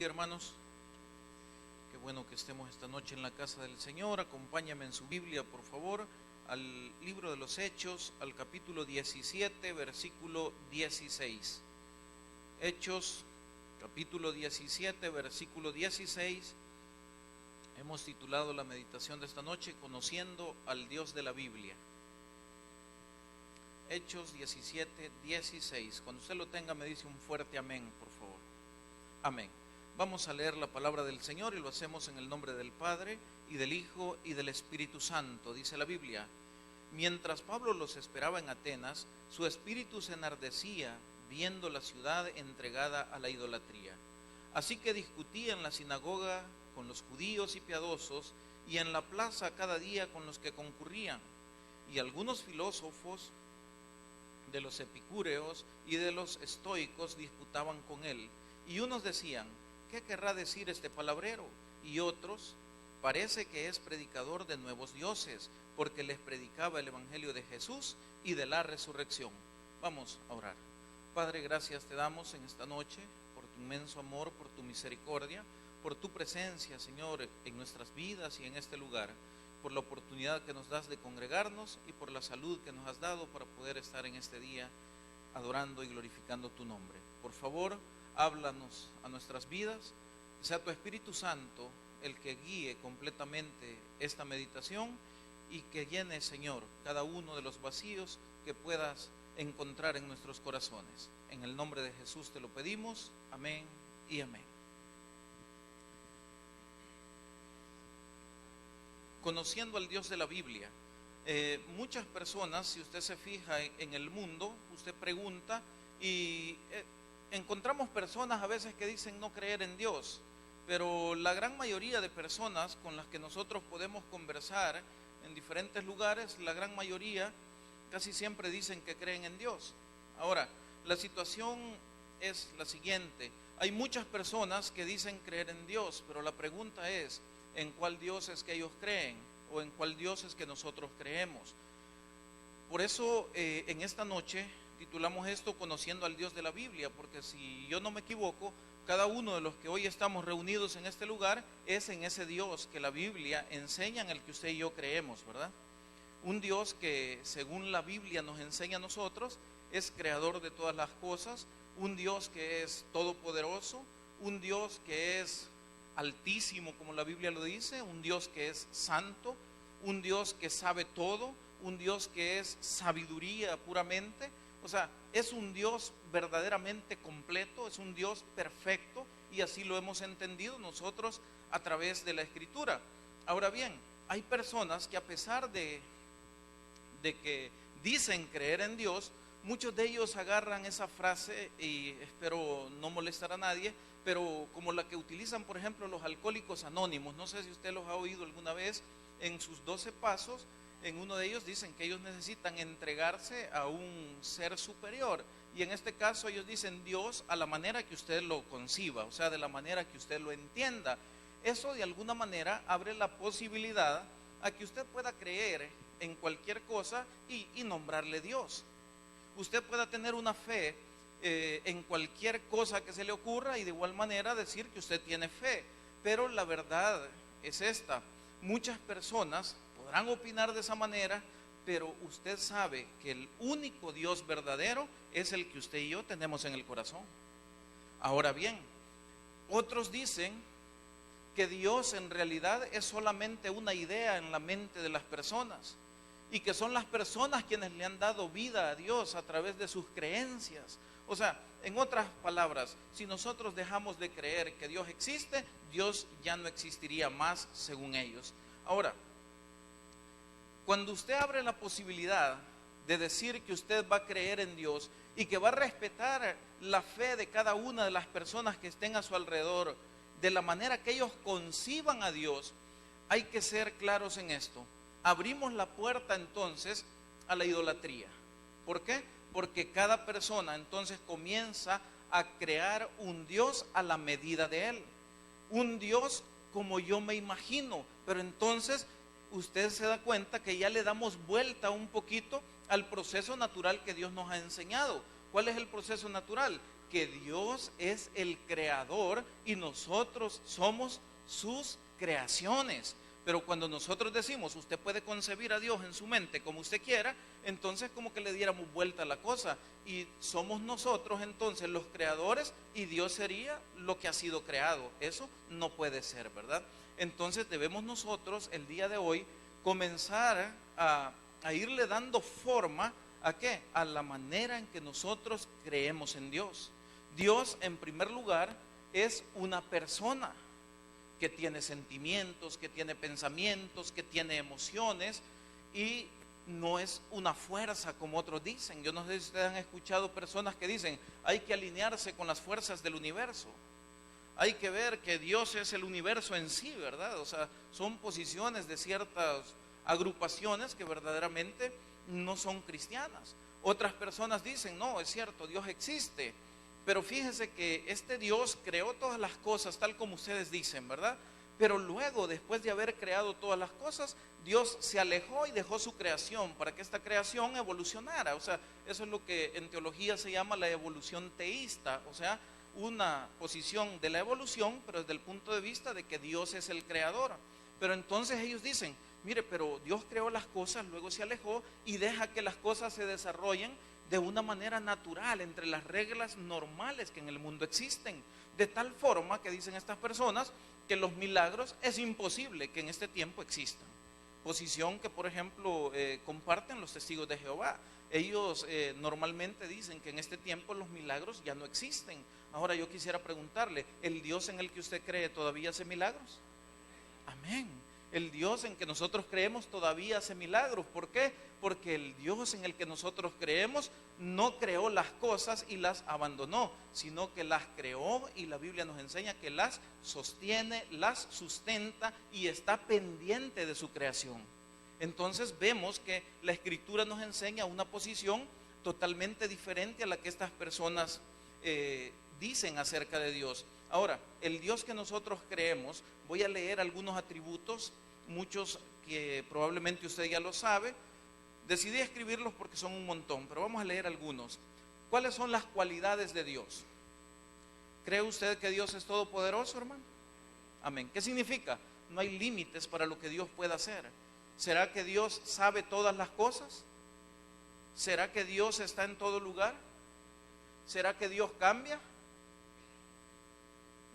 día, hermanos. Qué bueno que estemos esta noche en la casa del Señor. Acompáñame en su Biblia, por favor, al libro de los Hechos, al capítulo 17, versículo 16. Hechos, capítulo 17, versículo 16. Hemos titulado la meditación de esta noche, Conociendo al Dios de la Biblia. Hechos 17, 16. Cuando usted lo tenga, me dice un fuerte amén, por favor. Amén. Vamos a leer la palabra del Señor y lo hacemos en el nombre del Padre, y del Hijo, y del Espíritu Santo. Dice la Biblia: mientras Pablo los esperaba en Atenas, su espíritu se enardecía viendo la ciudad entregada a la idolatría. Así que discutía en la sinagoga con los judíos y piadosos, y en la plaza cada día con los que concurrían. Y algunos filósofos de los epicúreos y de los estoicos disputaban con él. Y unos decían: ¿qué querrá decir este palabrero? Y otros: parece que es predicador de nuevos dioses, porque les predicaba el evangelio de Jesús y de la resurrección. Vamos a orar. Padre, gracias te damos en esta noche por tu inmenso amor, por tu misericordia, por tu presencia, Señor, en nuestras vidas y en este lugar, por la oportunidad que nos das de congregarnos y por la salud que nos has dado para poder estar en este día adorando y glorificando tu nombre. Por favor, háblanos a nuestras vidas, que sea tu Espíritu Santo el que guíe completamente esta meditación y que llene, Señor, cada uno de los vacíos que puedas encontrar en nuestros corazones. En el nombre de Jesús te lo pedimos, amén y amén. Conociendo al Dios de la Biblia. Muchas personas, si usted se fija en el mundo, usted pregunta y encontramos personas a veces que dicen no creer en Dios, pero la gran mayoría de personas con las que nosotros podemos conversar en diferentes lugares, la gran mayoría casi siempre dicen que creen en Dios. Ahora, la situación es la siguiente: hay muchas personas que dicen creer en Dios, pero la pregunta es: ¿en cuál Dios es que ellos creen? ¿O en cuál Dios es que nosotros creemos? Por eso en esta noche titulamos esto Conociendo al Dios de la Biblia, porque si yo no me equivoco, cada uno de los que hoy estamos reunidos en este lugar es en ese Dios que la Biblia enseña, en el que usted y yo creemos, ¿verdad? Un Dios que, según la Biblia nos enseña a nosotros, es creador de todas las cosas, un Dios que es todopoderoso, un Dios que es altísimo, como la Biblia lo dice, un Dios que es santo, un Dios que sabe todo, un Dios que es sabiduría puramente. O sea, es un Dios verdaderamente completo, es un Dios perfecto, y así lo hemos entendido nosotros a través de la Escritura. Ahora bien, hay personas que, a pesar de que dicen creer en Dios, muchos de ellos agarran esa frase, y espero no molestar a nadie, pero como la que utilizan, por ejemplo, los alcohólicos anónimos. No sé si usted los ha oído alguna vez. En sus 12 pasos, en uno de ellos dicen que ellos necesitan entregarse a un ser superior, y en este caso ellos dicen Dios a la manera que usted lo conciba, o sea, de la manera que usted lo entienda. Eso de alguna manera abre la posibilidad a que usted pueda creer en cualquier cosa y nombrarle Dios. Usted pueda tener una fe en cualquier cosa que se le ocurra, y de igual manera decir que usted tiene fe. Pero la verdad es esta: muchas personas podrán opinar de esa manera, pero usted sabe que el único Dios verdadero es el que usted y yo tenemos en el corazón. Ahora bien, otros dicen que Dios en realidad es solamente una idea en la mente de las personas, y que son las personas quienes le han dado vida a Dios a través de sus creencias. O sea, en otras palabras, si nosotros dejamos de creer que Dios existe, Dios ya no existiría más, según ellos. Ahora, cuando usted abre la posibilidad de decir que usted va a creer en Dios y que va a respetar la fe de cada una de las personas que estén a su alrededor, de la manera que ellos conciban a Dios, hay que ser claros en esto: abrimos la puerta entonces a la idolatría. ¿Por qué? Porque cada persona entonces comienza a crear un Dios a la medida de él, un Dios como yo me imagino. Pero entonces usted se da cuenta que ya le damos vuelta un poquito al proceso natural que Dios nos ha enseñado. ¿Cuál es el proceso natural? porque Dios es el creador y nosotros somos sus creaciones. Pero cuando nosotros decimos, usted puede concebir a Dios en su mente como usted quiera, entonces como que le diéramos vuelta a la cosa. Y somos nosotros entonces los creadores y Dios sería lo que ha sido creado. Eso no puede ser, ¿verdad? Entonces debemos nosotros el día de hoy comenzar a irle dando forma ¿a qué? A la manera en que nosotros creemos en Dios. Dios, en primer lugar, es una persona que tiene sentimientos, que tiene pensamientos, que tiene emociones, y no es una fuerza como otros dicen. Yo no sé si ustedes han escuchado personas que dicen, hay que alinearse con las fuerzas del universo. Hay que ver que Dios es el universo en sí, ¿verdad? O sea, son posiciones de ciertas agrupaciones que verdaderamente no son cristianas. Otras personas dicen, no, es cierto, Dios existe, pero fíjese que este Dios creó todas las cosas tal como ustedes dicen, ¿verdad? Pero luego, después de haber creado todas las cosas, Dios se alejó y dejó su creación para que esta creación evolucionara. O sea, eso es lo que en teología se llama la evolución teísta, o sea, una posición de la evolución, pero desde el punto de vista de que Dios es el creador. Pero entonces ellos dicen, mire, pero Dios creó las cosas, luego se alejó y deja que las cosas se desarrollen de una manera natural, entre las reglas normales que en el mundo existen. De tal forma que dicen estas personas que los milagros es imposible que en este tiempo existan. Posición que, por ejemplo, comparten los testigos de Jehová. Ellos normalmente dicen que en este tiempo los milagros ya no existen. Ahora yo quisiera preguntarle, ¿el Dios en el que usted cree todavía hace milagros? Amén. El Dios en que nosotros creemos todavía hace milagros. ¿Por qué? Porque el Dios en el que nosotros creemos no creó las cosas y las abandonó, sino que las creó, y la Biblia nos enseña que las sostiene, las sustenta y está pendiente de su creación. Entonces vemos que la Escritura nos enseña una posición totalmente diferente a la que estas personas dicen acerca de Dios. Ahora, el Dios que nosotros creemos, voy a leer algunos atributos, muchos que probablemente usted ya lo sabe. Decidí escribirlos porque son un montón, pero vamos a leer algunos. ¿Cuáles son las cualidades de Dios? ¿Cree usted que Dios es todopoderoso, hermano? Amén. ¿Qué significa? No hay límites para lo que Dios pueda hacer. ¿Será que Dios sabe todas las cosas? ¿Será que Dios está en todo lugar? ¿Será que Dios cambia?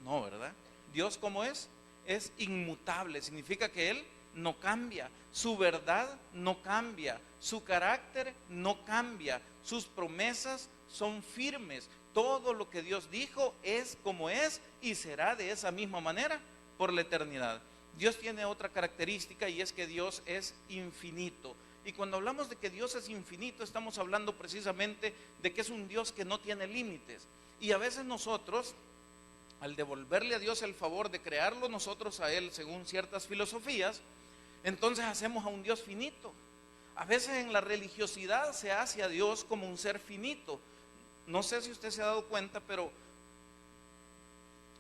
No, ¿verdad? Dios, ¿cómo es? Es inmutable, significa que Él no cambia, su verdad no cambia, su carácter no cambia, sus promesas son firmes. Todo lo que Dios dijo es como es y será de esa misma manera por la eternidad. Dios tiene otra característica, y es que Dios es infinito. Y cuando hablamos de que Dios es infinito, estamos hablando precisamente de que es un Dios que no tiene límites. Y a veces nosotros, al devolverle a Dios el favor de crearlo nosotros a Él según ciertas filosofías, entonces hacemos a un Dios finito. A veces en la religiosidad se hace a Dios como un ser finito. No sé si usted se ha dado cuenta, pero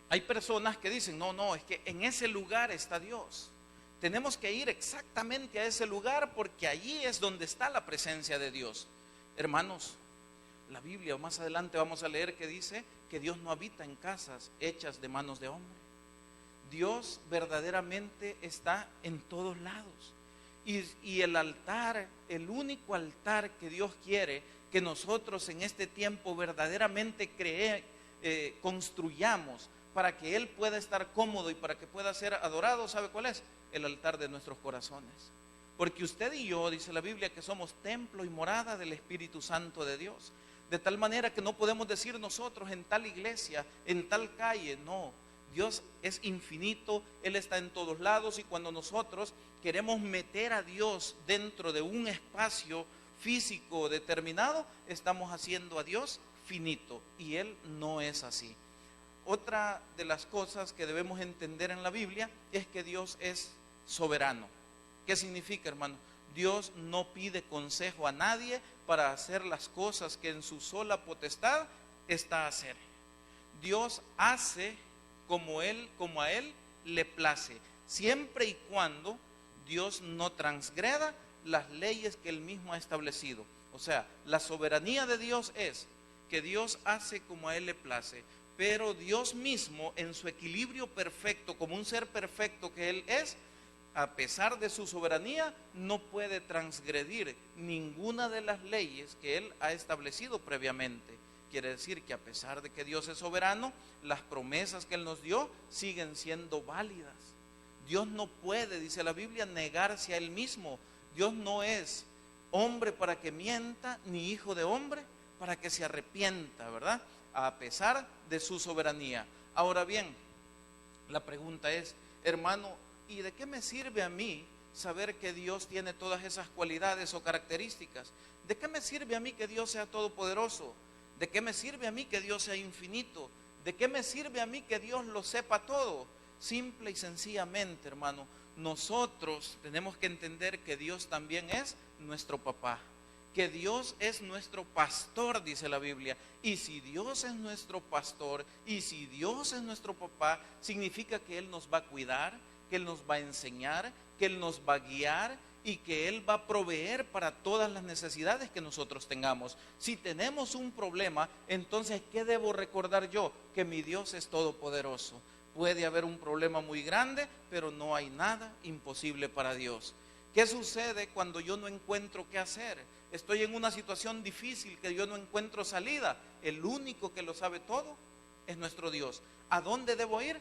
hay personas que dicen, no, es que en ese lugar está Dios. Tenemos que ir exactamente a ese lugar porque allí es donde está la presencia de Dios. Hermanos, la Biblia, más adelante vamos a leer que dice que Dios no habita en casas hechas de manos de hombre. Dios verdaderamente está en todos lados. Y el altar, el único altar que Dios quiere que nosotros en este tiempo verdaderamente construyamos para que Él pueda estar cómodo y para que pueda ser adorado, ¿sabe cuál es? El altar de nuestros corazones. Porque usted y yo, dice la Biblia, que somos templo y morada del Espíritu Santo de Dios. De tal manera que no podemos decir nosotros en tal iglesia, en tal calle, no. Dios es infinito, Él está en todos lados, y cuando nosotros queremos meter a Dios dentro de un espacio físico determinado, estamos haciendo a Dios finito, y Él no es así. Otra de las cosas que debemos entender en la Biblia es que Dios es soberano. ¿Qué significa, hermano? Dios no pide consejo a nadie para hacer las cosas que en su sola potestad está a hacer. Dios hace como a Él le place, siempre y cuando Dios no transgreda las leyes que Él mismo ha establecido. O sea, la soberanía de Dios es que Dios hace como a Él le place, pero Dios mismo en su equilibrio perfecto, como un ser perfecto que Él es, a pesar de su soberanía, no puede transgredir ninguna de las leyes que Él ha establecido previamente. Quiere decir que a pesar de que Dios es soberano, las promesas que Él nos dio siguen siendo válidas. Dios no puede, dice la Biblia, negarse a Él mismo. Dios no es hombre para que mienta, ni hijo de hombre para que se arrepienta, ¿verdad? A pesar de su soberanía. Ahora bien, la pregunta es, hermano, ¿y de qué me sirve a mí saber que Dios tiene todas esas cualidades o características? ¿De qué me sirve a mí que Dios sea todopoderoso? ¿De qué me sirve a mí que Dios sea infinito? ¿De qué me sirve a mí que Dios lo sepa todo? Simple y sencillamente, hermano, nosotros tenemos que entender que Dios también es nuestro papá, que Dios es nuestro pastor, dice la Biblia. Y si Dios es nuestro pastor, y si Dios es nuestro papá, significa que Él nos va a cuidar, que Él nos va a enseñar, que Él nos va a guiar y que Él va a proveer para todas las necesidades que nosotros tengamos. Si tenemos un problema, entonces, ¿qué debo recordar yo? Que mi Dios es todopoderoso. Puede haber un problema muy grande, pero no hay nada imposible para Dios. ¿Qué sucede cuando yo no encuentro qué hacer? Estoy en una situación difícil que yo no encuentro salida. El único que lo sabe todo es nuestro Dios. ¿A dónde debo ir?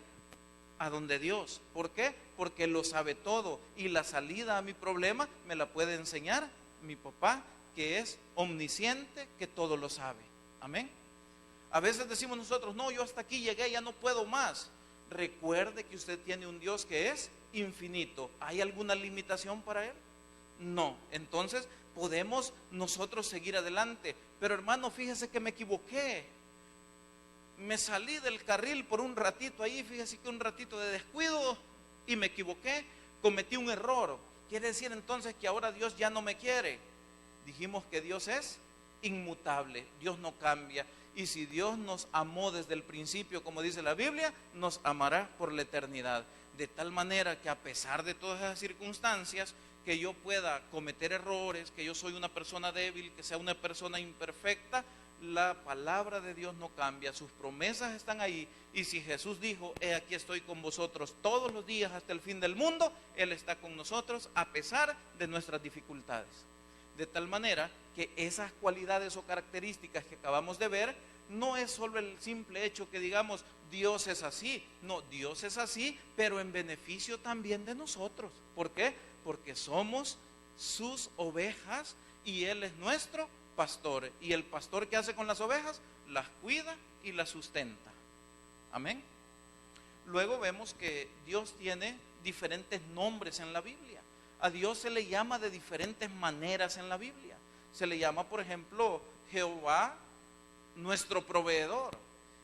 A donde Dios. ¿Por qué? Porque Él lo sabe todo. Y la salida a mi problema me la puede enseñar mi papá, que es omnisciente, que todo lo sabe. Amén. A veces decimos nosotros, no, yo hasta aquí llegué, ya no puedo más. Recuerde que usted tiene un Dios que es infinito. ¿Hay alguna limitación para Él? No. Entonces podemos nosotros seguir adelante. Pero hermano, fíjese que me equivoqué. Me salí del carril por un ratito ahí, fíjese que un ratito de descuido y me equivoqué, cometí un error. Quiere decir entonces que ahora Dios ya no me quiere. Dijimos que Dios es inmutable, Dios no cambia. Y si Dios nos amó desde el principio, como dice la Biblia, nos amará por la eternidad. De tal manera que a pesar de todas esas circunstancias, que yo pueda cometer errores, que yo soy una persona débil, que sea una persona imperfecta, la palabra de Dios no cambia, sus promesas están ahí. Y si Jesús dijo, he aquí estoy con vosotros todos los días hasta el fin del mundo, Él está con nosotros a pesar de nuestras dificultades. De tal manera que esas cualidades o características que acabamos de ver, no es solo el simple hecho que digamos, Dios es así. No, Dios es así, pero en beneficio también de nosotros. ¿Por qué? Porque somos sus ovejas y Él es nuestro pastor. Y el pastor, ¿qué hace con las ovejas? Las cuida y las sustenta. Amén. Luego vemos que Dios tiene diferentes nombres en la Biblia. A Dios se le llama de diferentes maneras en la Biblia. Se le llama, por ejemplo, Jehová, nuestro proveedor.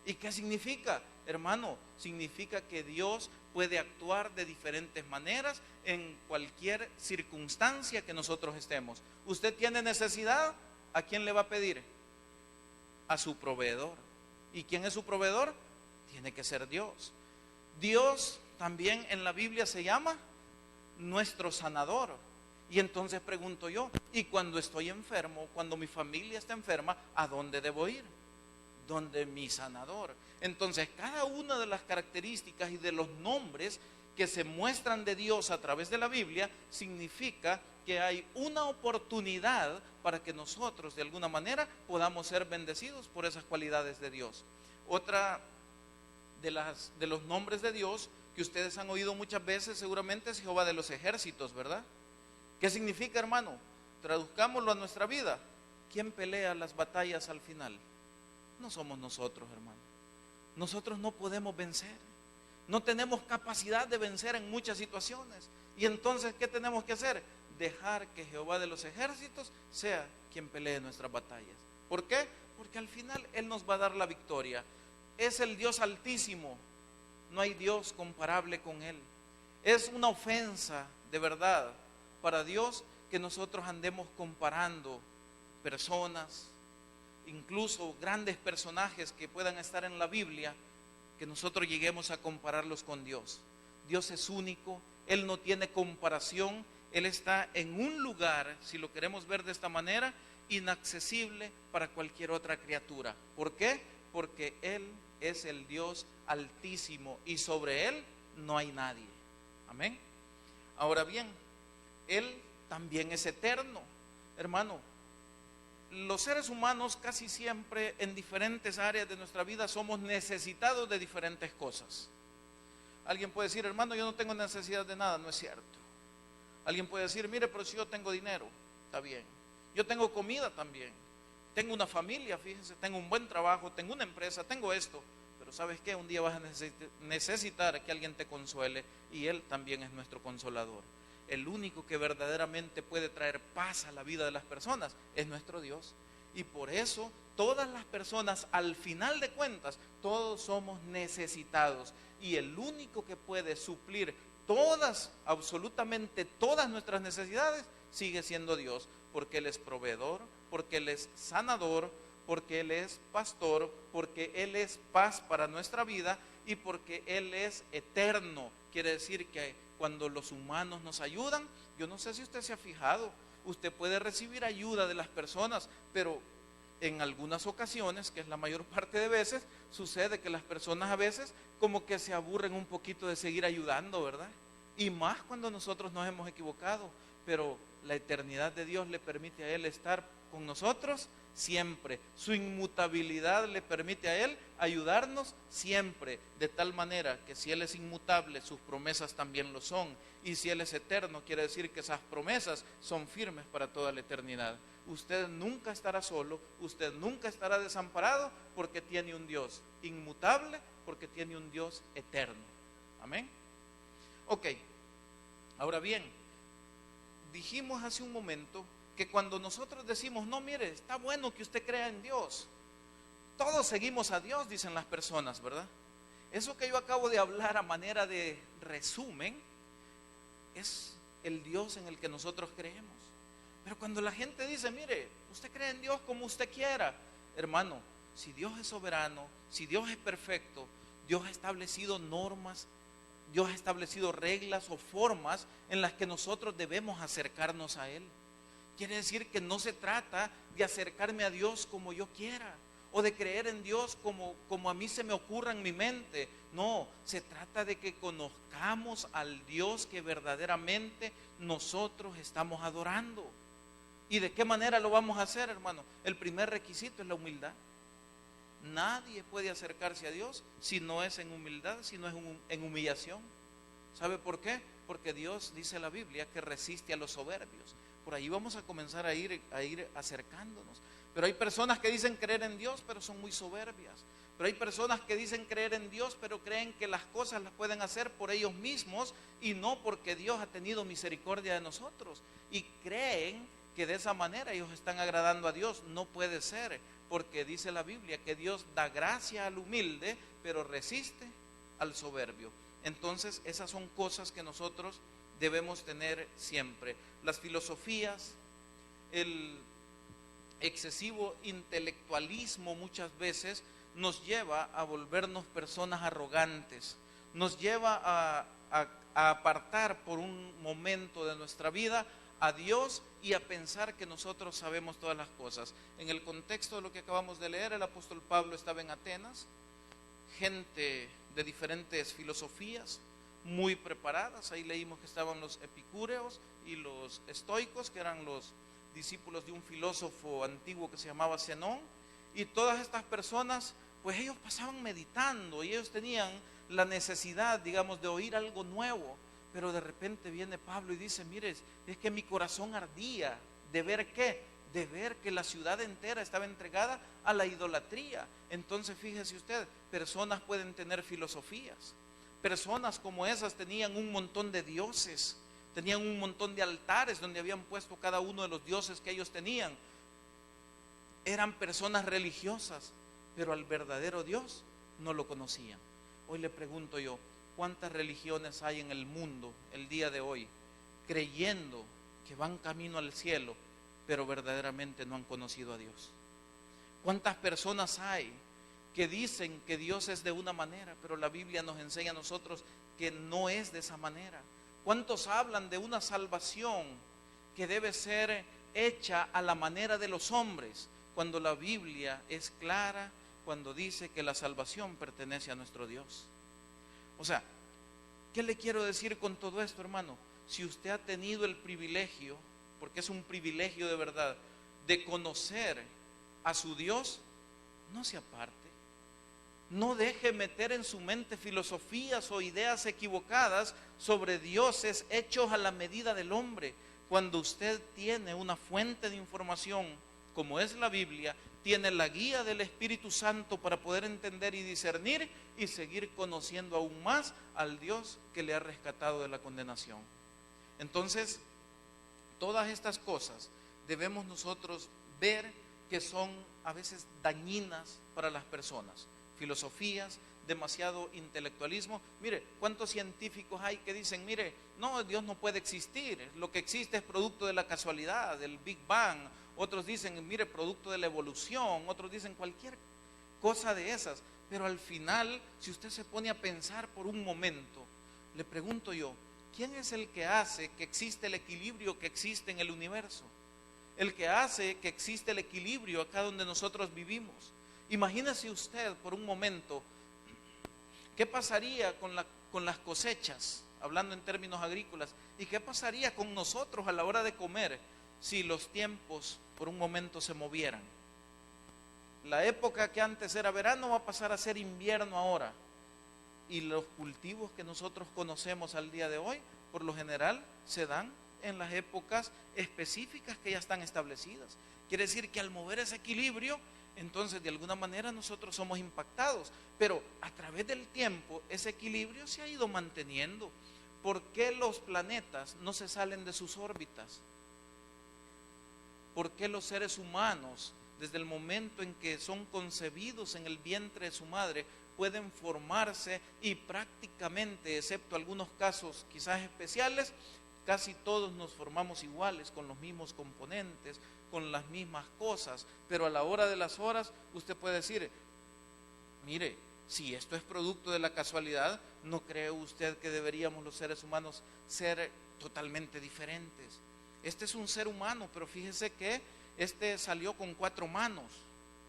¿Y qué significa? Hermano, significa que Dios puede actuar de diferentes maneras en cualquier circunstancia que nosotros estemos. Usted tiene necesidad, ¿a quién le va a pedir? A su proveedor. ¿Y quién es su proveedor? Tiene que ser Dios. Dios también en la Biblia se llama nuestro sanador. Y entonces pregunto yo, ¿y cuando estoy enfermo, cuando mi familia está enferma, a dónde debo ir? Donde mi sanador. Entonces cada una de las características y de los nombres que se muestran de Dios a través de la Biblia significa que hay una oportunidad para que nosotros de alguna manera podamos ser bendecidos por esas cualidades de Dios. Otra de los nombres de Dios que ustedes han oído muchas veces seguramente es Jehová de los ejércitos, ¿verdad? ¿Qué significa, hermano? Traduzcámoslo a nuestra vida. ¿Quién pelea las batallas al final? No somos nosotros, hermano. Nosotros no podemos vencer. No tenemos capacidad de vencer en muchas situaciones. Y entonces, ¿qué tenemos que hacer? Dejar que Jehová de los ejércitos sea quien pelee nuestras batallas. ¿Por qué? Porque al final Él nos va a dar la victoria. Es el Dios altísimo. No hay Dios comparable con Él. Es una ofensa, de verdad, para Dios que nosotros andemos comparando personas, incluso grandes personajes que puedan estar en la Biblia, que nosotros lleguemos a compararlos con Dios. Dios es único, Él no tiene comparación, Él está en un lugar, si lo queremos ver de esta manera, inaccesible para cualquier otra criatura. ¿Por qué? Porque Él es el Dios altísimo y sobre Él no hay nadie. Amén. Ahora bien, Él también es eterno. Hermano, los seres humanos casi siempre en diferentes áreas de nuestra vida somos necesitados de diferentes cosas. Alguien puede decir, hermano, yo no tengo necesidad de nada. No es cierto. Alguien puede decir, mire, pero si yo tengo dinero, está bien. Yo tengo comida también. Tengo una familia, fíjense, tengo un buen trabajo, tengo una empresa, tengo esto. Pero ¿sabes qué? Un día vas a necesitar que alguien te consuele y Él también es nuestro consolador. El único que verdaderamente puede traer paz a la vida de las personas es nuestro Dios. Y por eso todas las personas, al final de cuentas, todos somos necesitados. Y el único que puede suplir todas, absolutamente todas nuestras necesidades, sigue siendo Dios. Porque Él es proveedor, porque Él es sanador, porque Él es pastor, porque Él es paz para nuestra vida y porque Él es eterno. Quiere decir que cuando los humanos nos ayudan, yo no sé si usted se ha fijado, usted puede recibir ayuda de las personas, pero en algunas ocasiones, que es la mayor parte de veces, sucede que las personas a veces como que se aburren un poquito de seguir ayudando, ¿verdad? Y más cuando nosotros nos hemos equivocado, pero la eternidad de Dios le permite a Él estar con nosotros siempre. Su inmutabilidad le permite a Él ayudarnos siempre, de tal manera que si Él es inmutable, sus promesas también lo son. Y si Él es eterno, quiere decir que esas promesas son firmes para toda la eternidad. Usted nunca estará solo, usted nunca estará desamparado, porque tiene un Dios inmutable, porque tiene un Dios eterno. Amén. Ok, ahora bien, dijimos hace un momento que cuando nosotros decimos, no, mire, está bueno que usted crea en Dios, todos seguimos a Dios, dicen las personas, ¿verdad? Eso que yo acabo de hablar a manera de resumen es el Dios en el que nosotros creemos. Pero cuando la gente dice, mire, usted cree en Dios como usted quiera, hermano, si Dios es soberano, si Dios es perfecto, Dios ha establecido normas, Dios ha establecido reglas o formas en las que nosotros debemos acercarnos a Él. Quiere decir que no se trata de acercarme a Dios como yo quiera o de creer en Dios como a mí se me ocurra en mi mente. No, se trata de que conozcamos al Dios que verdaderamente nosotros estamos adorando. ¿Y de qué manera lo vamos a hacer, hermano? El primer requisito es la humildad. Nadie puede acercarse a Dios si no es en humildad, si no es en humillación. ¿Sabe por qué? Porque Dios, dice la Biblia, que resiste a los soberbios. Por ahí vamos a comenzar a ir acercándonos. Pero hay personas que dicen creer en Dios, pero son muy soberbias. Pero hay personas que dicen creer en Dios, pero creen que las cosas las pueden hacer por ellos mismos y no porque Dios ha tenido misericordia de nosotros. Y creen que de esa manera ellos están agradando a Dios. No puede ser, porque dice la Biblia que Dios da gracia al humilde, pero resiste al soberbio. Entonces esas son cosas que nosotros debemos tener siempre. Las filosofías, el excesivo intelectualismo muchas veces nos lleva a volvernos personas arrogantes, nos lleva a apartar por un momento de nuestra vida a Dios y a pensar que nosotros sabemos todas las cosas. En el contexto de lo que acabamos de leer, el apóstol Pablo estaba en Atenas, gente de diferentes filosofías, muy preparadas. Ahí leímos que estaban los epicúreos y los estoicos, que eran los discípulos de un filósofo antiguo que se llamaba Zenón. Y todas estas personas, pues ellos pasaban meditando y ellos tenían la necesidad, digamos, de oír algo nuevo. Pero de repente viene Pablo y dice, mire, es que mi corazón ardía de ver ¿qué? De ver que la ciudad entera estaba entregada a la idolatría. Entonces fíjese usted, personas pueden tener filosofías. Personas como esas tenían un montón de dioses, tenían un montón de altares donde habían puesto cada uno de los dioses que ellos tenían. Eran personas religiosas, pero al verdadero Dios no lo conocían. Hoy le pregunto yo, ¿cuántas religiones hay en el mundo el día de hoy creyendo que van camino al cielo, pero verdaderamente no han conocido a Dios? ¿Cuántas personas hay que dicen que Dios es de una manera, pero la Biblia nos enseña a nosotros que no es de esa manera? ¿Cuántos hablan de una salvación que debe ser hecha a la manera de los hombres, cuando la Biblia es clara cuando dice que la salvación pertenece a nuestro Dios. O sea, ¿qué le quiero decir con todo esto, hermano? Si usted ha tenido el privilegio, porque es un privilegio de verdad, de conocer a su Dios, no se aparte. No deje meter en su mente filosofías o ideas equivocadas sobre dioses hechos a la medida del hombre. Cuando usted tiene una fuente de información como es la Biblia, tiene la guía del Espíritu Santo para poder entender y discernir y seguir conociendo aún más al Dios que le ha rescatado de la condenación. Entonces, todas estas cosas debemos nosotros ver que son a veces dañinas para las personas. Filosofías, demasiado intelectualismo. Mire, ¿cuántos científicos hay que dicen, mire, no, Dios no puede existir, lo que existe es producto de la casualidad, del Big Bang? Otros dicen, mire, producto de la evolución, otros dicen cualquier cosa de esas. Pero al final, si usted se pone a pensar por un momento, le pregunto yo, ¿quién es el que hace que existe el equilibrio que existe en el universo? El que hace que existe el equilibrio acá donde nosotros vivimos. Imagínese usted por un momento, ¿qué pasaría con las cosechas, hablando en términos agrícolas? ¿Y qué pasaría con nosotros a la hora de comer si los tiempos por un momento se movieran? La época que antes era verano va a pasar a ser invierno ahora. Y los cultivos que nosotros conocemos al día de hoy, por lo general, se dan en las épocas específicas que ya están establecidas. Quiere decir que al mover ese equilibrio, entonces de alguna manera nosotros somos impactados, pero a través del tiempo ese equilibrio se ha ido manteniendo. ¿Por qué los planetas no se salen de sus órbitas? ¿Por qué los seres humanos, desde el momento en que son concebidos en el vientre de su madre, pueden formarse y prácticamente, excepto algunos casos quizás especiales, casi todos nos formamos iguales, con los mismos componentes, con las mismas cosas? Pero a la hora de las horas usted puede decir, mire, si esto es producto de la casualidad, ¿no cree usted que deberíamos los seres humanos ser totalmente diferentes? Este es un ser humano, pero fíjese que este salió con 4 manos,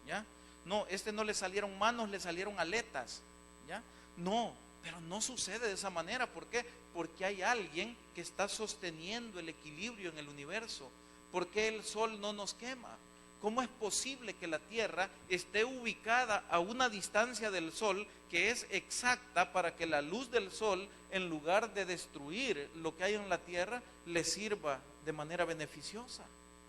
¿ya? No, este no le salieron manos, le salieron aletas, ¿ya? No, pero no sucede de esa manera. ¿Por qué? Porque hay alguien que está sosteniendo el equilibrio en el universo. ¿Por qué el sol no nos quema? ¿Cómo es posible que la Tierra esté ubicada a una distancia del Sol que es exacta para que la luz del Sol, en lugar de destruir lo que hay en la Tierra, le sirva de manera beneficiosa?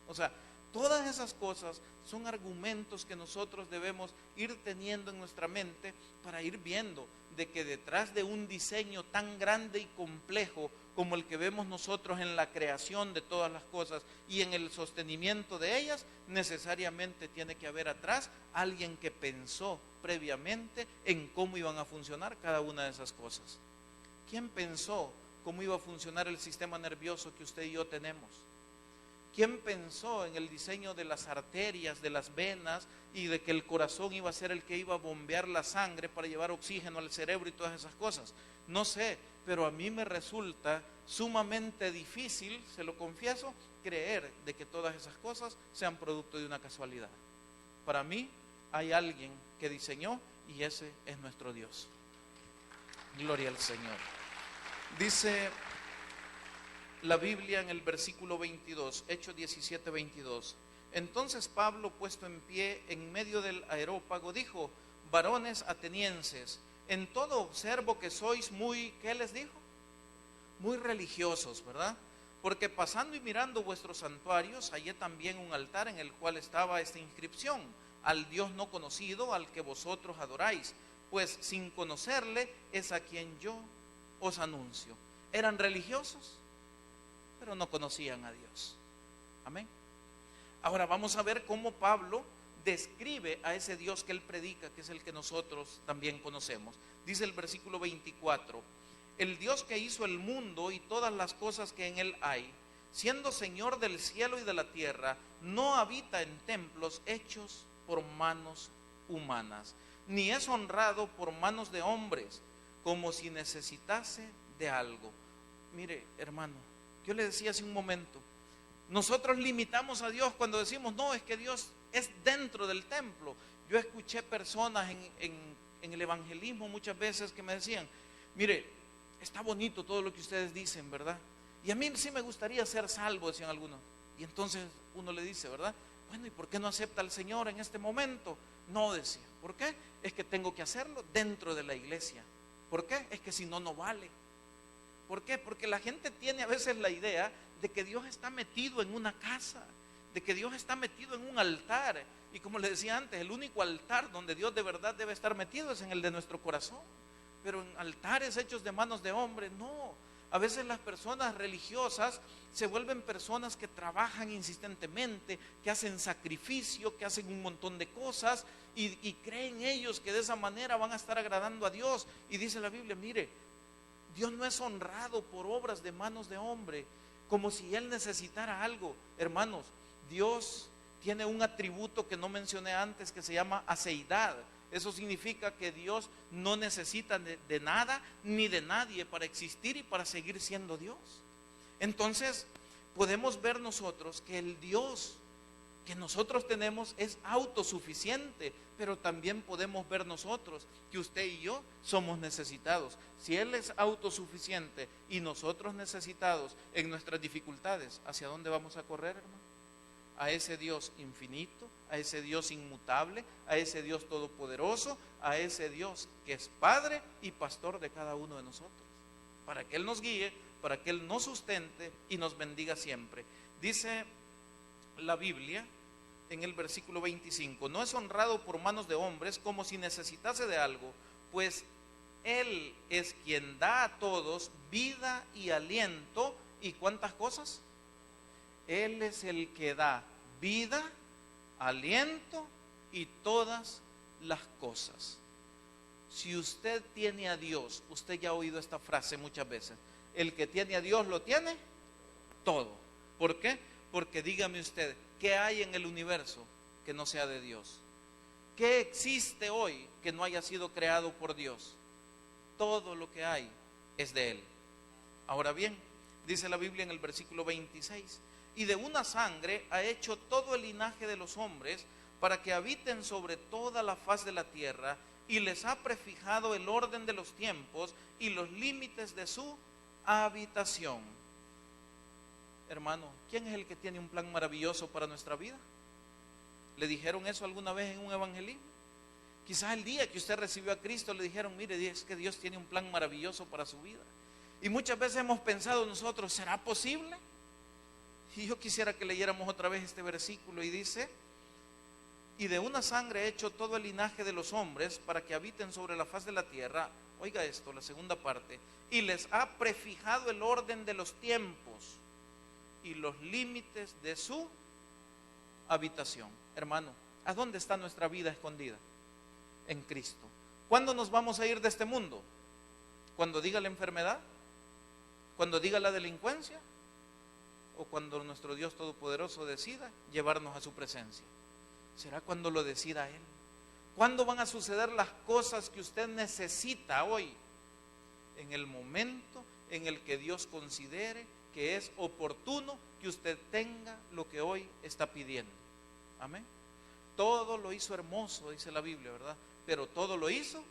O sea, todas esas cosas son argumentos que nosotros debemos ir teniendo en nuestra mente para ir viendo de que detrás de un diseño tan grande y complejo como el que vemos nosotros en la creación de todas las cosas y en el sostenimiento de ellas, necesariamente tiene que haber atrás alguien que pensó previamente en cómo iban a funcionar cada una de esas cosas. ¿Quién pensó cómo iba a funcionar el sistema nervioso que usted y yo tenemos? ¿Quién pensó en el diseño de las arterias, de las venas y de que el corazón iba a ser el que iba a bombear la sangre para llevar oxígeno al cerebro y todas esas cosas? No sé, pero a mí me resulta sumamente difícil, se lo confieso, creer de que todas esas cosas sean producto de una casualidad. Para mí hay alguien que diseñó y ese es nuestro Dios. Gloria al Señor. Dice la Biblia en el versículo 22, Hechos 17, 22. Entonces Pablo, puesto en pie en medio del areópago, dijo: varones atenienses, en todo observo que sois muy, ¿qué les dijo? Muy religiosos, ¿verdad? Porque pasando y mirando vuestros santuarios, hallé también un altar en el cual estaba esta inscripción: al Dios no conocido, al que vosotros adoráis, pues sin conocerle es a quien yo os anuncio. ¿Eran religiosos? Pero no conocían a Dios. Amén. Ahora vamos a ver cómo Pablo describe a ese Dios que él predica, que es el que nosotros también conocemos. Dice el versículo 24: el Dios que hizo el mundo y todas las cosas que en él hay, siendo Señor del cielo y de la tierra, no habita en templos hechos por manos humanas, ni es honrado por manos de hombres, como si necesitase de algo. Mire, hermano, yo le decía hace un momento, Nosotros limitamos a Dios cuando decimos, no, es que Dios es dentro del templo. Yo escuché personas en el evangelismo muchas veces que me decían, mire, está bonito todo lo que ustedes dicen, ¿verdad? Y a mí sí me gustaría ser salvo, decían algunos. Y entonces uno le dice, ¿verdad? Bueno, ¿y por qué no acepta al Señor en este momento? No, decía. ¿Por qué? Es que tengo que hacerlo dentro de la iglesia. ¿Por qué? Es que si no, no vale. ¿Por qué? Porque la gente tiene a veces la idea de que Dios está metido en una casa, de que Dios está metido en un altar. Y como les decía antes, el único altar donde Dios de verdad debe estar metido es en el de nuestro corazón. Pero en altares hechos de manos de hombre, no. A veces las personas religiosas se vuelven personas que trabajan insistentemente, que hacen sacrificio, que hacen un montón de cosas y creen ellos que de esa manera van a estar agradando a Dios. Y dice la Biblia, mire, Dios no es honrado por obras de manos de hombre, como si Él necesitara algo. Hermanos, Dios tiene un atributo que no mencioné antes que se llama aseidad. Eso significa que Dios no necesita de nada ni de nadie para existir y para seguir siendo Dios. Entonces, podemos ver nosotros que el Dios que nosotros tenemos es autosuficiente, pero también podemos ver nosotros que usted y yo somos necesitados. Si Él es autosuficiente y nosotros necesitados en nuestras dificultades, ¿hacia dónde vamos a correr, hermano? A ese Dios infinito, a ese Dios inmutable, a ese Dios todopoderoso, a ese Dios que es Padre y Pastor de cada uno de nosotros, para que Él nos guíe, para que Él nos sustente y nos bendiga siempre. Dice la Biblia en el versículo 25, no es honrado por manos de hombres como si necesitase de algo, pues Él es quien da a todos vida y aliento. ¿Y cuántas cosas? Él es el que da vida, aliento y todas las cosas. Si usted tiene a Dios, usted ya ha oído esta frase muchas veces, el que tiene a Dios lo tiene todo. ¿Por qué? Porque dígame usted, ¿qué hay en el universo que no sea de Dios? ¿Qué existe hoy que no haya sido creado por Dios? Todo lo que hay es de Él. Ahora bien, dice la Biblia en el versículo 26, y de una sangre ha hecho todo el linaje de los hombres para que habiten sobre toda la faz de la tierra, y les ha prefijado el orden de los tiempos y los límites de su habitación. Hermano, ¿quién es el que tiene un plan maravilloso para nuestra vida? ¿Le dijeron eso alguna vez en un evangelismo? Quizás el día que usted recibió a Cristo le dijeron, mire, es que Dios tiene un plan maravilloso para su vida. Y muchas veces hemos pensado nosotros, ¿será posible? Y yo quisiera que leyéramos otra vez este versículo y dice, y de una sangre ha hecho todo el linaje de los hombres para que habiten sobre la faz de la tierra. Oiga esto, la segunda parte, y les ha prefijado el orden de los tiempos y los límites de su habitación. Hermano, ¿a dónde está nuestra vida escondida? En Cristo. ¿Cuándo nos vamos a ir de este mundo? ¿Cuando diga la enfermedad? ¿Cuando diga la delincuencia? ¿O cuando nuestro Dios Todopoderoso decida llevarnos a su presencia? Será cuando lo decida Él. ¿Cuándo van a suceder las cosas que usted necesita hoy? En el momento en el que Dios considere que es oportuno que usted tenga lo que hoy está pidiendo. Amén. Todo lo hizo hermoso, dice la Biblia, ¿verdad? Pero todo lo hizo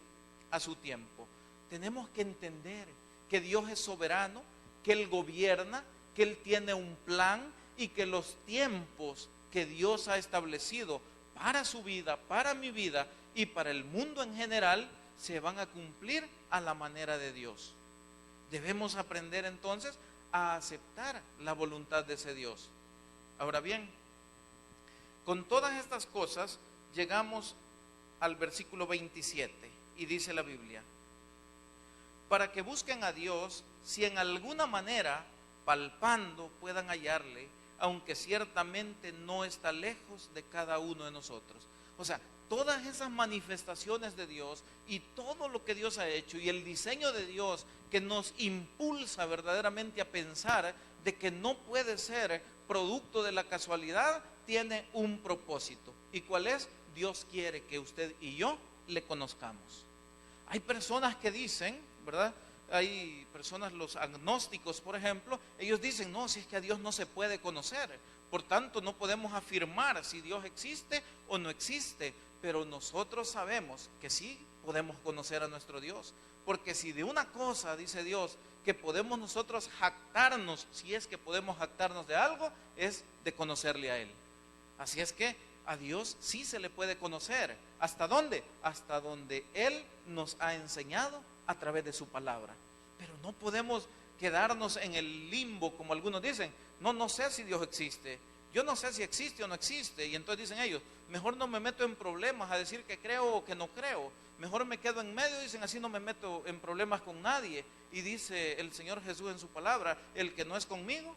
a su tiempo. Tenemos que entender que Dios es soberano, que Él gobierna, que Él tiene un plan y que los tiempos que Dios ha establecido para su vida, para mi vida y para el mundo en general se van a cumplir a la manera de Dios. Debemos aprender entonces a aceptar la voluntad de ese Dios. Ahora bien, con todas estas cosas llegamos al versículo 27 y dice la Biblia, para que busquen a Dios si en alguna manera palpando puedan hallarle, aunque ciertamente no está lejos de cada uno de nosotros. O sea, todas esas manifestaciones de Dios y todo lo que Dios ha hecho y el diseño de Dios que nos impulsa verdaderamente a pensar de que no puede ser producto de la casualidad, tiene un propósito. ¿Y cuál es? Dios quiere que usted y yo le conozcamos. Hay personas que dicen, ¿verdad?, hay personas, los agnósticos, por ejemplo, ellos dicen, no, si es que a Dios no se puede conocer, por tanto no podemos afirmar si Dios existe o no existe, pero nosotros sabemos que sí podemos conocer a nuestro Dios, porque si de una cosa dice Dios que podemos nosotros jactarnos, si es que podemos jactarnos de algo, es de conocerle a Él. Así es que a Dios sí se le puede conocer. ¿Hasta dónde? Hasta donde Él nos ha enseñado a través de su palabra. Pero no podemos quedarnos en el limbo, como algunos dicen. No sé si Dios existe. Yo no sé si existe o no existe. Y entonces dicen ellos, mejor no me meto en problemas a decir que creo o que no creo. Mejor me quedo en medio, dicen, así no me meto en problemas con nadie. Y dice el Señor Jesús en su palabra, el que no es conmigo,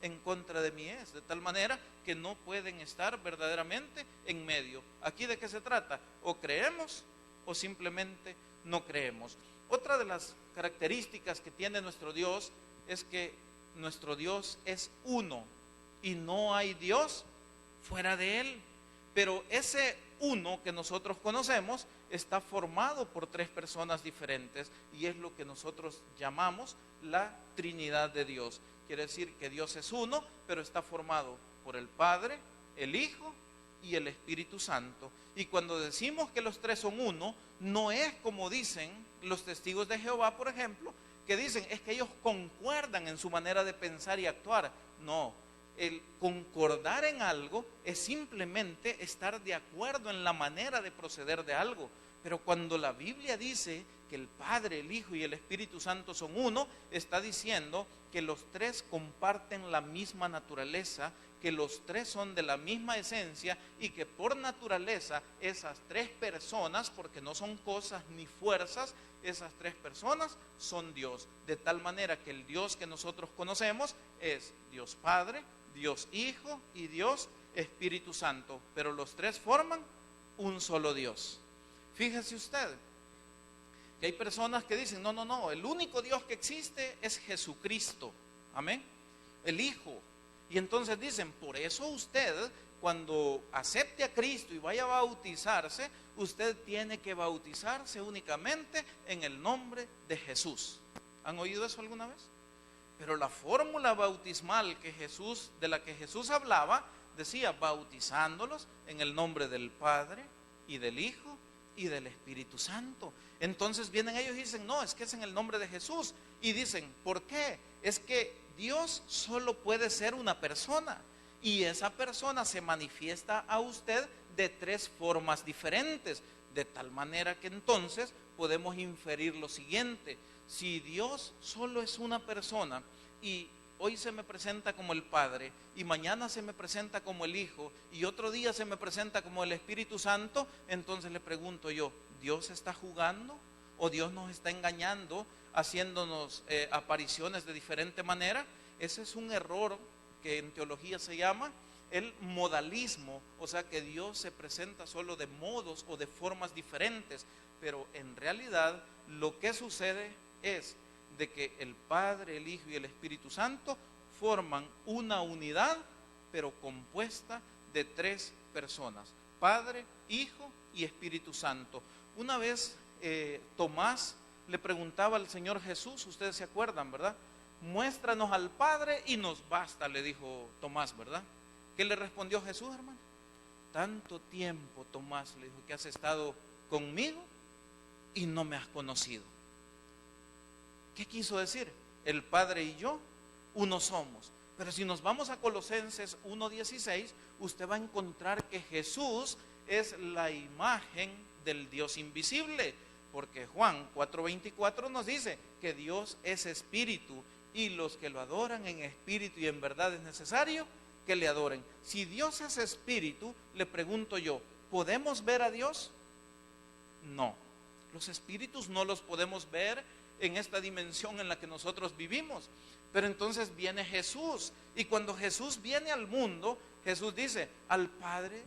en contra de mí es. De tal manera que no pueden estar verdaderamente en medio. ¿Aquí de qué se trata? O creemos o simplemente no creemos. Otra de las características que tiene nuestro Dios es que nuestro Dios es uno y no hay Dios fuera de Él. Pero ese uno que nosotros conocemos está formado por tres personas diferentes y es lo que nosotros llamamos la Trinidad de Dios. Quiere decir que Dios es uno, pero está formado por el Padre, el Hijo y el Espíritu Santo. Y cuando decimos que los tres son uno, no es como dicen los testigos de Jehová, por ejemplo, que dicen es que ellos concuerdan en su manera de pensar y actuar. No, el concordar en algo es simplemente estar de acuerdo en la manera de proceder de algo. Pero cuando la Biblia dice que el Padre, el Hijo y el Espíritu Santo son uno, está diciendo que los tres comparten la misma naturaleza, que los tres son de la misma esencia y que por naturaleza esas tres personas, porque no son cosas ni fuerzas, esas tres personas son Dios. De tal manera que el Dios que nosotros conocemos es Dios Padre, Dios Hijo y Dios Espíritu Santo. Pero los tres forman un solo Dios. Fíjese usted que hay personas que dicen, no, el único Dios que existe es Jesucristo, amén, el Hijo. Y entonces dicen, por eso usted, cuando acepte a Cristo y vaya a bautizarse, usted tiene que bautizarse únicamente en el nombre de Jesús. ¿Han oído eso alguna vez? Pero la fórmula bautismal de la que Jesús hablaba, decía, bautizándolos en el nombre del Padre y del Hijo y del Espíritu Santo. Entonces vienen ellos y dicen, no, es que es en el nombre de Jesús. Y dicen, ¿por qué? Es que Dios solo puede ser una persona. Y esa persona se manifiesta a usted de tres formas diferentes. De tal manera que entonces podemos inferir lo siguiente. Si Dios solo es una persona y hoy se me presenta como el Padre y mañana se me presenta como el Hijo y otro día se me presenta como el Espíritu Santo, entonces le pregunto yo, ¿Dios está jugando o Dios nos está engañando, haciéndonos apariciones de diferente manera? Ese es un error que en teología se llama el modalismo, o sea que Dios se presenta solo de modos o de formas diferentes, pero en realidad lo que sucede es de que el Padre, el Hijo y el Espíritu Santo forman una unidad, pero compuesta de tres personas, Padre, Hijo y Espíritu Santo. Una vez Tomás le preguntaba al Señor Jesús, ustedes se acuerdan, ¿verdad? Muéstranos al Padre y nos basta, le dijo Tomás, ¿verdad? ¿Qué le respondió Jesús, hermano? Tanto tiempo, Tomás, le dijo, que has estado conmigo y no me has conocido. ¿Qué quiso decir? El Padre y yo, uno somos. Pero si nos vamos a Colosenses 1:16, usted va a encontrar que Jesús es la imagen del Dios invisible. Porque Juan 4:24 nos dice que Dios es espíritu y los que lo adoran en espíritu y en verdad es necesario que le adoren. Si Dios es espíritu, le pregunto yo, ¿podemos ver a Dios? No. Los espíritus no los podemos ver en esta dimensión en la que nosotros vivimos. Pero entonces viene Jesús, y cuando Jesús viene al mundo, Jesús dice, al Padre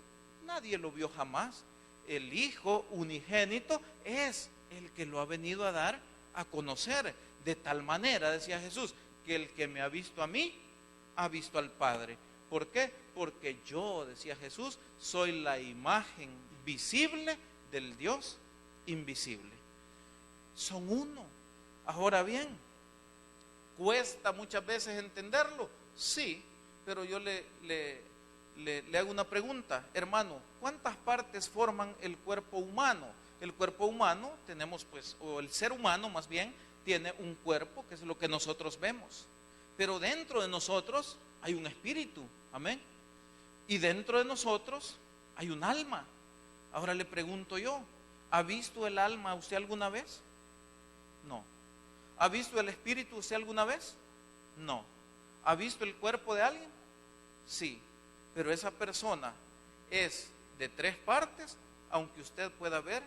nadie lo vio jamás. El Hijo unigénito es el que lo ha venido a dar a conocer. De tal manera, decía Jesús, que el que me ha visto a mí, ha visto al Padre. ¿Por qué? Porque yo, decía Jesús, soy la imagen visible del Dios invisible. Son uno. Ahora bien, ¿cuesta muchas veces entenderlo? Sí, pero yo le hago una pregunta, hermano, ¿cuántas partes forman el cuerpo humano? El cuerpo humano tenemos pues, o el ser humano más bien, tiene un cuerpo que es lo que nosotros vemos, pero dentro de nosotros hay un espíritu, amén, y dentro de nosotros hay un alma. Ahora le pregunto yo, ¿ha visto el alma usted alguna vez? No. ¿Ha visto el espíritu usted alguna vez? No. ¿Ha visto el cuerpo de alguien? Sí, pero esa persona es de 3 partes, aunque usted pueda ver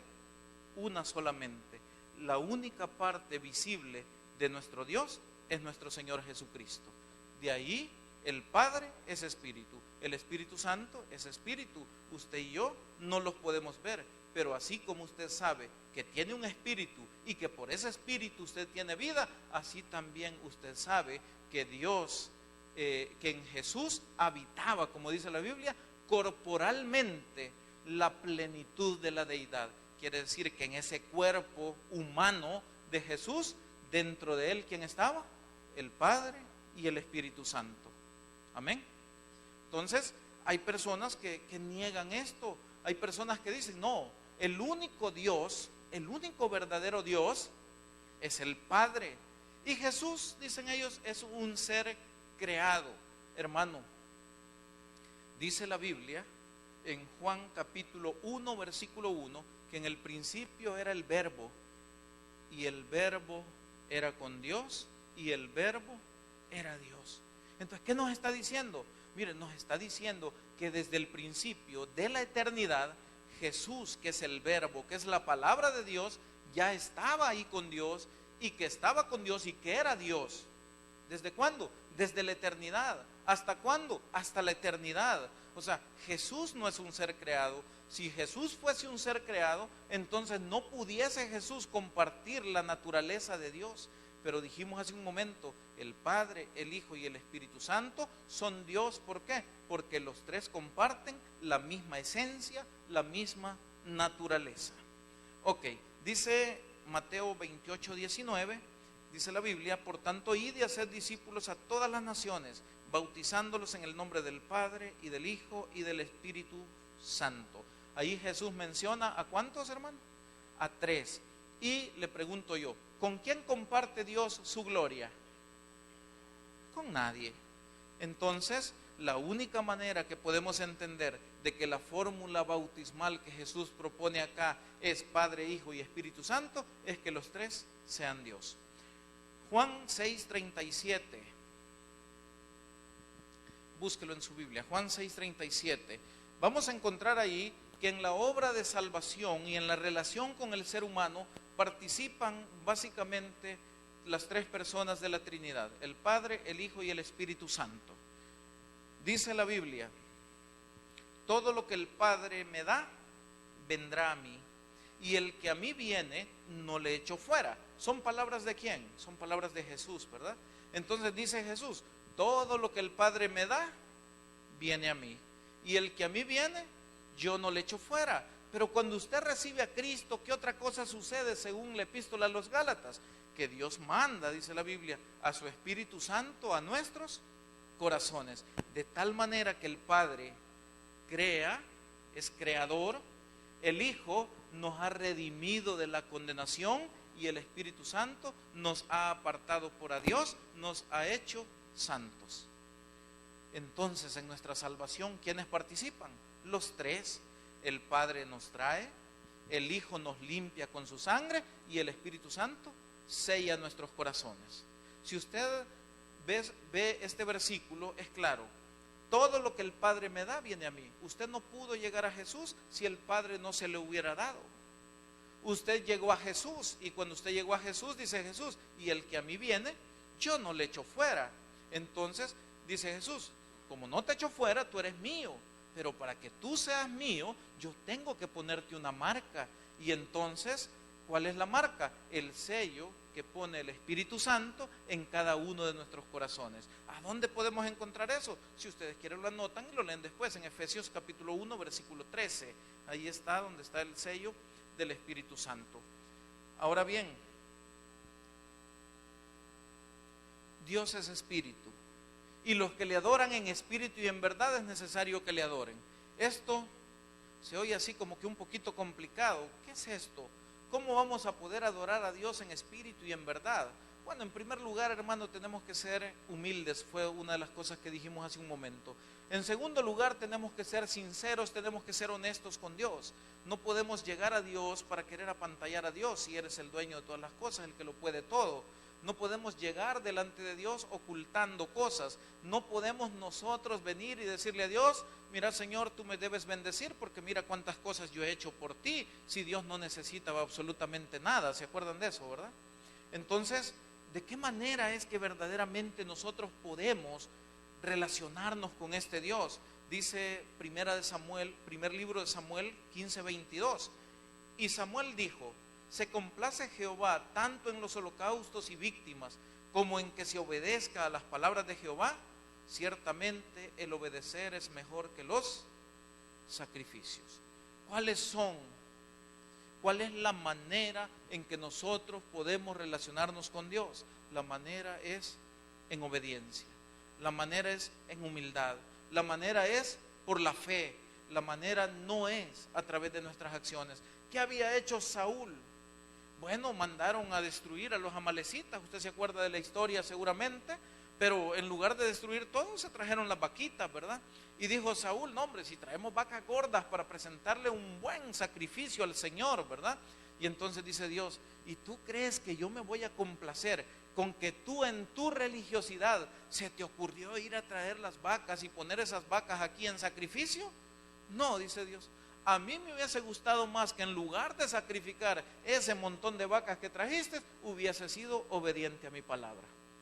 una solamente. La única parte visible de nuestro Dios es nuestro Señor Jesucristo. De ahí el Padre es espíritu, el Espíritu Santo es espíritu. Usted y yo no los podemos ver, pero así como usted sabe que tiene un espíritu y que por ese espíritu usted tiene vida, así también usted sabe que Dios, que en Jesús habitaba, como dice la Biblia, corporalmente la plenitud de la deidad. Quiere decir que en ese cuerpo humano de Jesús, dentro de él, ¿quién estaba? El Padre y el Espíritu Santo. Amén. Entonces, hay personas que niegan esto. Hay personas que dicen, no, el único Dios, el único verdadero Dios es el Padre. Y Jesús, dicen ellos, es un ser creado. Hermano, dice la Biblia en Juan capítulo 1, versículo 1, que en el principio era el Verbo, y el Verbo era con Dios, y el Verbo era Dios. Entonces, ¿qué nos está diciendo? Miren, nos está diciendo que desde el principio de la eternidad, Jesús, que es el Verbo, que es la palabra de Dios, ya estaba ahí con Dios, y que estaba con Dios y que era Dios. ¿Desde cuándo? Desde la eternidad. ¿Hasta cuándo? Hasta la eternidad. O sea, Jesús no es un ser creado. Si Jesús fuese un ser creado, entonces no pudiese Jesús compartir la naturaleza de Dios. Pero dijimos hace un momento, el Padre, el Hijo y el Espíritu Santo son Dios. ¿Por qué? Porque los 3 comparten la misma esencia, la misma naturaleza. Ok, dice Mateo 28, 19, dice la Biblia, por tanto, id y haced discípulos a todas las naciones, bautizándolos en el nombre del Padre y del Hijo y del Espíritu Santo. Ahí Jesús menciona ¿a cuántos, hermano? A 3. Y le pregunto yo, ¿con quién comparte Dios su gloria? Con nadie. Entonces, la única manera que podemos entender de que la fórmula bautismal que Jesús propone acá es Padre, Hijo y Espíritu Santo, es que los 3 sean Dios. Juan 6:37. Búsquelo en su Biblia, Juan 6:37. Vamos a encontrar ahí que en la obra de salvación y en la relación con el ser humano participan básicamente las 3 personas de la Trinidad, el Padre, el Hijo y el Espíritu Santo. Dice la Biblia, todo lo que el Padre me da, vendrá a mí, y el que a mí viene, no le echo fuera. ¿Son palabras de quién? Son palabras de Jesús, ¿verdad? Entonces dice Jesús, todo lo que el Padre me da, viene a mí, y el que a mí viene, yo no le echo fuera. Pero cuando usted recibe a Cristo, ¿qué otra cosa sucede según la epístola a los Gálatas? Que Dios manda, dice la Biblia, a su Espíritu Santo a nuestros corazones. De tal manera que el Padre crea, es creador, el Hijo nos ha redimido de la condenación y el Espíritu Santo nos ha apartado por a Dios, nos ha hecho santos. Entonces, en nuestra salvación, ¿quiénes participan? Los 3. El Padre nos trae, el Hijo nos limpia con su sangre y el Espíritu Santo sella nuestros corazones. Si usted ve este versículo, es claro, todo lo que el Padre me da viene a mí. Usted no pudo llegar a Jesús si el Padre no se le hubiera dado. Usted llegó a Jesús, y cuando usted llegó a Jesús, dice Jesús, y el que a mí viene, yo no le echo fuera. Entonces, dice Jesús, como no te echo fuera, tú eres mío. Pero para que tú seas mío, yo tengo que ponerte una marca. Y entonces, ¿cuál es la marca? El sello que pone el Espíritu Santo en cada uno de nuestros corazones. ¿A dónde podemos encontrar eso? Si ustedes quieren lo anotan y lo leen después en Efesios capítulo 1, versículo 13. Ahí está donde está el sello del Espíritu Santo. Ahora bien, Dios es espíritu, y los que le adoran en espíritu y en verdad es necesario que le adoren. Esto se oye así como que un poquito complicado. ¿Qué es esto? ¿Cómo vamos a poder adorar a Dios en espíritu y en verdad? Bueno, en primer lugar, hermano, tenemos que ser humildes, fue una de las cosas que dijimos hace un momento. En segundo lugar, tenemos que ser sinceros, tenemos que ser honestos con Dios. No podemos llegar a Dios para querer apantallar a Dios si eres el dueño de todas las cosas, el que lo puede todo. No podemos llegar delante de Dios ocultando cosas. No podemos nosotros venir y decirle a Dios: mira, Señor, tú me debes bendecir porque mira cuántas cosas yo he hecho por ti, si Dios no necesitaba absolutamente nada. ¿Se acuerdan de eso, verdad? Entonces, ¿de qué manera es que verdaderamente nosotros podemos relacionarnos con este Dios? Dice primer libro de Samuel 15:22. Y Samuel dijo: se complace Jehová tanto en los holocaustos y víctimas como en que se obedezca a las palabras de Jehová. Ciertamente el obedecer es mejor que los sacrificios. ¿Cuáles son? ¿Cuál es la manera en que nosotros podemos relacionarnos con Dios? La manera es en obediencia, la manera es en humildad, la manera es por la fe, la manera no es a través de nuestras acciones. ¿Qué había hecho Saúl? Bueno, mandaron a destruir a los amalecitas, usted se acuerda de la historia seguramente, pero en lugar de destruir todo, se trajeron las vaquitas, ¿verdad? Y dijo Saúl: no, hombre, si traemos vacas gordas para presentarle un buen sacrificio al Señor, ¿verdad? Y entonces dice Dios: ¿y tú crees que yo me voy a complacer con que tú en tu religiosidad se te ocurrió ir a traer las vacas y poner esas vacas aquí en sacrificio? No, dice Dios. A mí me hubiese gustado más que en lugar de sacrificar ese montón de vacas que trajiste, hubiese sido obediente a mi palabra.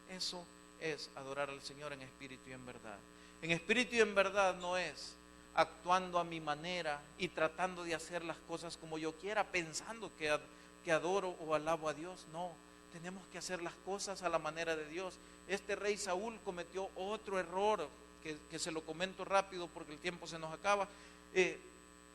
Eso es adorar al Señor en espíritu y en verdad. En espíritu y en verdad no es actuando a mi manera y tratando de hacer las cosas como yo quiera, pensando que adoro o alabo a Dios. No, tenemos que hacer las cosas a la manera de Dios. Este rey Saúl cometió otro error, que se lo comento rápido porque el tiempo se nos acaba.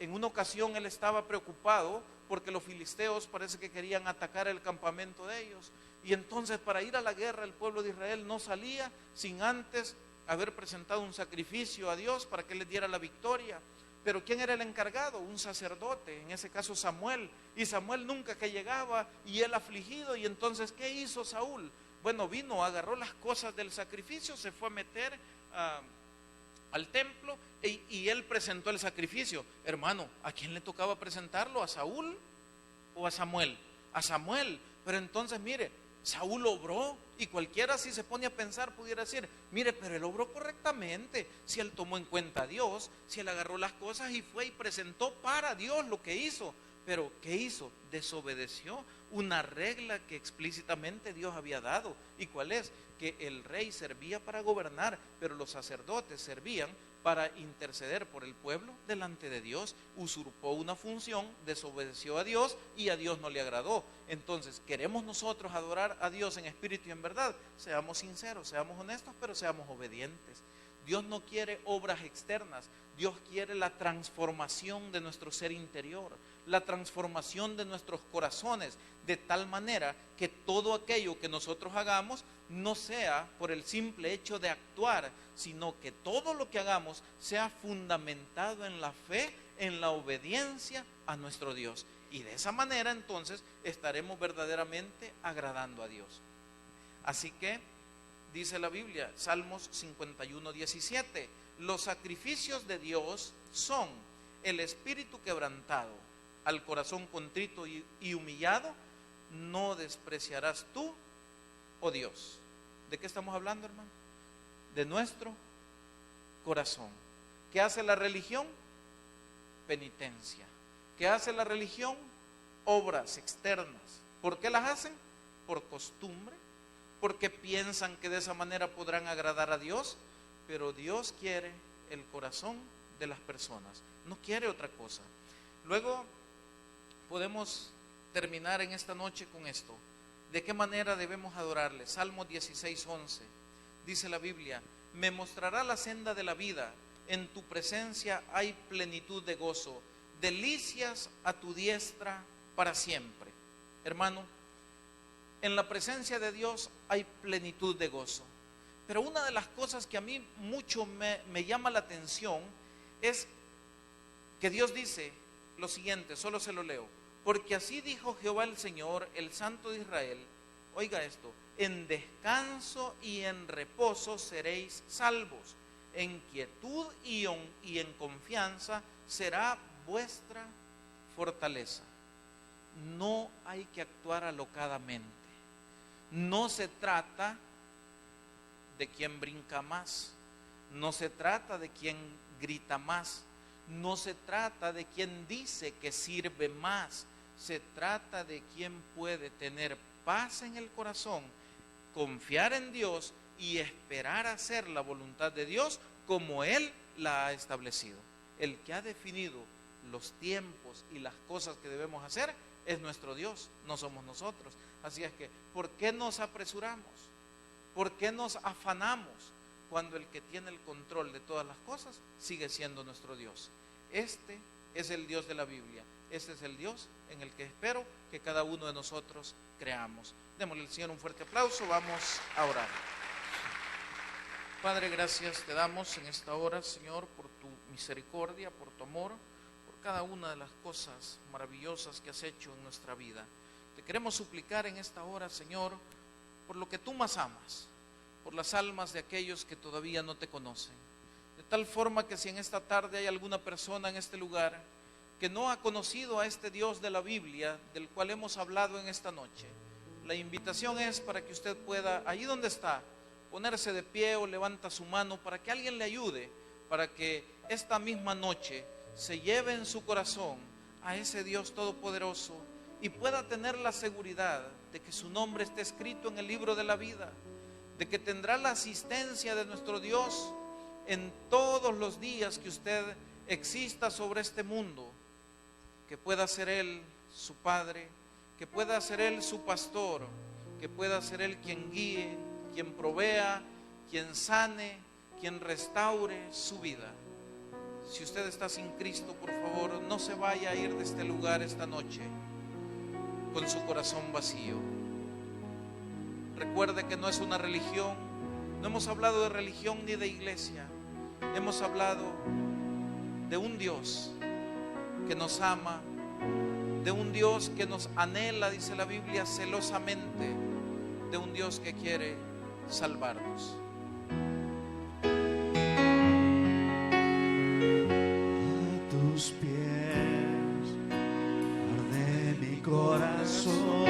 En una ocasión él estaba preocupado porque los filisteos parece que querían atacar el campamento de ellos. Y entonces, para ir a la guerra, el pueblo de Israel no salía sin antes haber presentado un sacrificio a Dios para que les diera la victoria. Pero ¿quién era el encargado? Un sacerdote, en ese caso Samuel. Y Samuel nunca que llegaba, y él afligido. Y entonces, ¿qué hizo Saúl? Bueno, vino, agarró las cosas del sacrificio, se fue a meter al templo y él presentó el sacrificio. Hermano, ¿a quién le tocaba presentarlo? ¿A Saúl o a Samuel? A Samuel. Pero entonces, mire, Saúl obró, y cualquiera, si se pone a pensar, pudiera decir: mire, pero él obró correctamente, si él tomó en cuenta a Dios, si él agarró las cosas y fue y presentó para Dios lo que hizo. Pero ¿qué hizo? Desobedeció una regla que explícitamente Dios había dado. ¿Y cuál es? Que el rey servía para gobernar, pero los sacerdotes servían para interceder por el pueblo delante de Dios. Usurpó una función, desobedeció a Dios y a Dios no le agradó. Entonces, ¿queremos nosotros adorar a Dios en espíritu y en verdad? Seamos sinceros, seamos honestos, pero seamos obedientes. Dios no quiere obras externas, Dios quiere la transformación de nuestro ser interior, la transformación de nuestros corazones, de tal manera que todo aquello que nosotros hagamos no sea por el simple hecho de actuar, sino que todo lo que hagamos sea fundamentado en la fe, en la obediencia a nuestro Dios. Y de esa manera entonces estaremos verdaderamente agradando a Dios. Así que dice la Biblia, Salmos 51:17, los sacrificios de Dios son el espíritu quebrantado, al corazón contrito y humillado, no despreciarás tú, oh Dios. ¿De qué estamos hablando, hermano? De nuestro corazón. ¿Qué hace la religión? Penitencia. ¿Qué hace la religión? Obras externas. ¿Por qué las hacen? Por costumbre, porque piensan que de esa manera podrán agradar a Dios, pero Dios quiere el corazón de las personas, no quiere otra cosa. Luego podemos terminar en esta noche con esto. ¿De qué manera debemos adorarle? Salmo 16:11, dice la Biblia: me mostrará la senda de la vida, en tu presencia hay plenitud de gozo, delicias a tu diestra para siempre. Hermano, en la presencia de Dios hay plenitud de gozo. Pero una de las cosas que a mí mucho me llama la atención es que Dios dice lo siguiente, solo se lo leo. Porque así dijo Jehová el Señor, el Santo de Israel, oiga esto, en descanso y en reposo seréis salvos, en quietud y en confianza será vuestra fortaleza. No hay que actuar alocadamente. No se trata de quién brinca más, no se trata de quién grita más, no se trata de quién dice que sirve más, se trata de quién puede tener paz en el corazón, confiar en Dios y esperar hacer la voluntad de Dios como Él la ha establecido. El que ha definido los tiempos y las cosas que debemos hacer es nuestro Dios, no somos nosotros. Así es que, ¿por qué nos apresuramos? ¿Por qué nos afanamos cuando el que tiene el control de todas las cosas sigue siendo nuestro Dios? Este es el Dios de la Biblia. Este es el Dios en el que espero que cada uno de nosotros creamos. Démosle al Señor un fuerte aplauso. Vamos a orar. Padre, gracias te damos en esta hora, Señor, por tu misericordia, por tu amor, por cada una de las cosas maravillosas que has hecho en nuestra vida. Te queremos suplicar en esta hora, Señor, por lo que tú más amas, por las almas de aquellos que todavía no te conocen. De tal forma que si en esta tarde hay alguna persona en este lugar que no ha conocido a este Dios de la Biblia, del cual hemos hablado en esta noche, la invitación es para que usted pueda, allí donde está, ponerse de pie o levanta su mano para que alguien le ayude, para que esta misma noche se lleve en su corazón a ese Dios todopoderoso y pueda tener la seguridad de que su nombre esté escrito en el libro de la vida, de que tendrá la asistencia de nuestro Dios en todos los días que usted exista sobre este mundo, que pueda ser Él su Padre, que pueda ser Él su pastor, que pueda ser Él quien guíe, quien provea, quien sane, quien restaure su vida. Si usted está sin Cristo, por favor, no se vaya a ir de este lugar esta noche con su corazón vacío. Recuerde que no es una religión, no hemos hablado de religión ni de iglesia, hemos hablado de un Dios que nos ama, de un Dios que nos anhela, dice la Biblia, celosamente, de un Dios que quiere salvarnos. A tus pies arde mi corazón.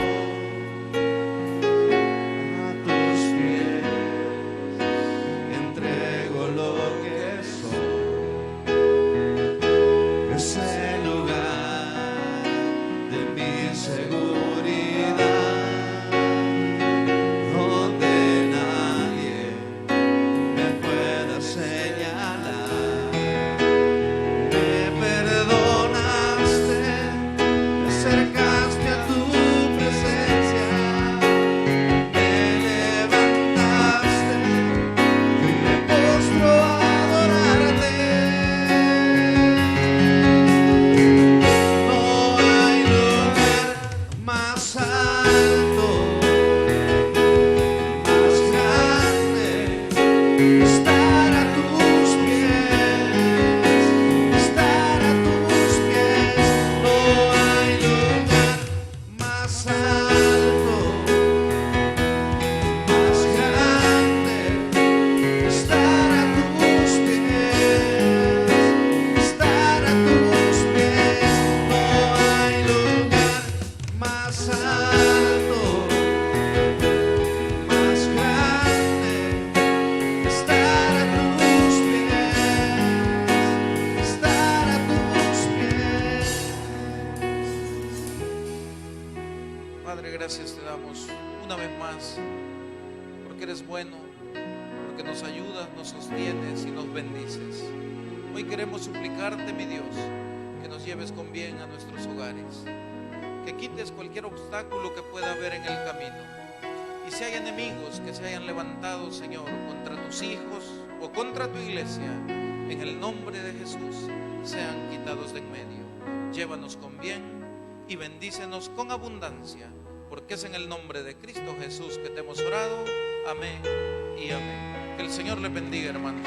Gracias te damos una vez más, porque eres bueno, porque nos ayudas, nos sostienes y nos bendices. Hoy queremos suplicarte, mi Dios, que nos lleves con bien a nuestros hogares, que quites cualquier obstáculo que pueda haber en el camino. Y si hay enemigos que se hayan levantado, Señor, contra tus hijos o contra tu iglesia, en el nombre de Jesús, sean quitados de en medio. Llévanos con bien y bendícenos con abundancia, porque es en el nombre de Cristo Jesús que te hemos orado. Amén y amén. Que el Señor les bendiga, hermanos.